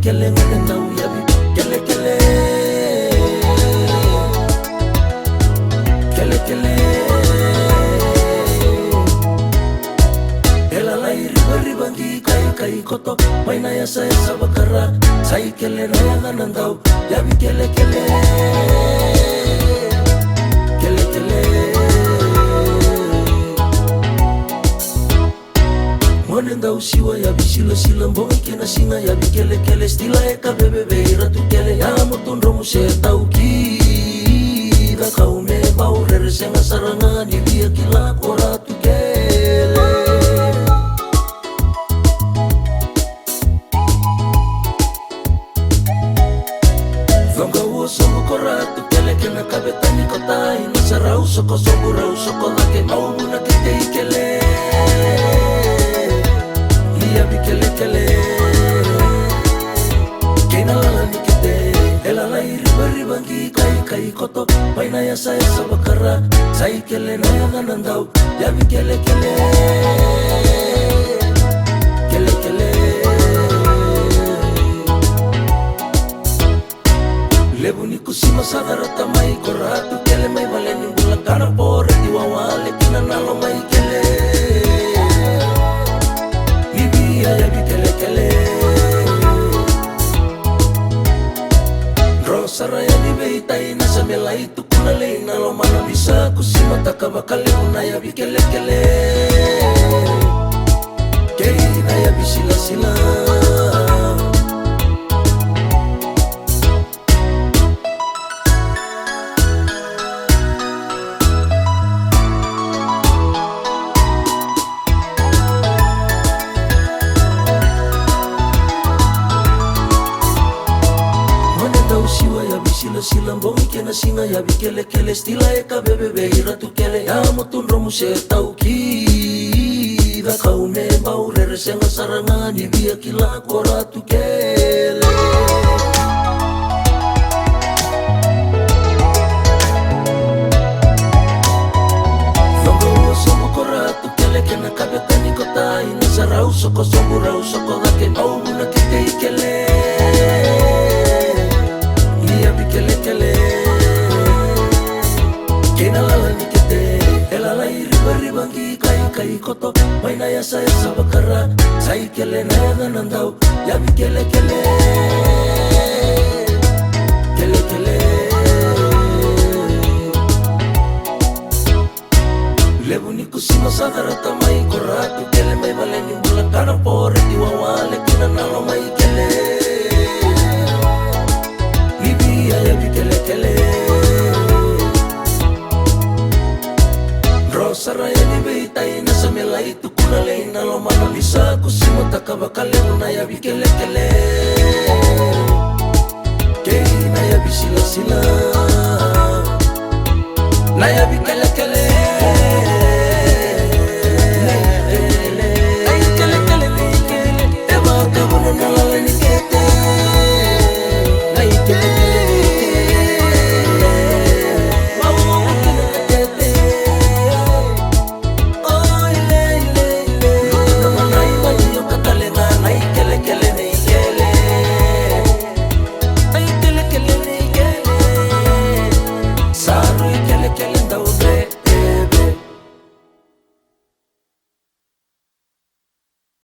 kele ngane ndau yabi kele kele kele kele ela lai riba ribangi kai kai koto maina ya sa bakara sai kele na ya ngane ndau yabi kele kele kele kele Monenda usiwa ya bisila sila mbongi kena singa ya bikele kele stila eka bebe beira tu kele ya moton romu se tauki da kaume bau rere senga saranga ni via kila kora tu kele Vonga uo somu kora tu kele kena kabetani kota ina sarau soko somu rau soko lake mau buna kete ikele Yabi kele kele Kena lala nikete Ela lai riba ribangi kai kai koto Paina ya sa bakara Sai kele na ya ganandau Yabi kele kele Kele kele Lebu ni kusima sadarata mai koratu Kele mai valeni bula kana pore Diwawale kina nalo mai kele Yabi kele kele Rosara ya ni beita ina samela itu kuna leina lo mana bisa kusimata kabakale una yabi kele kele Keina yabi sila sila Sila mbongi kena singa ya bikele kele stila eka bebe beira tu kele ya motun romu se tauki da kaume bau rere senga saranga ni via kila kora tu kele Vonga uo somu kora tu kele kena kabetani kota ina sarau soko somu rau soko dake au buna kete ikele Kele kele Kena lala nikete Ela lai riba ribangi kai kai koto Maina ya sa bakara Sai kele na ya ganandau Yabi kele kele Kele kele Lebu ni kusima sadarata mai koratu Kele mai valeni bula kana pore Diwawale kina nalo mai kele Yabi kele kele Rosara ya ni beita ina samela itu kuna leina lo mana bisa kusimata kabakale una yabi kele kele Keina yabi sila sila Na yabi kele kele Ay kele kele Eba kabono na lala ni kete Ay kele kele Saru kele kele ndau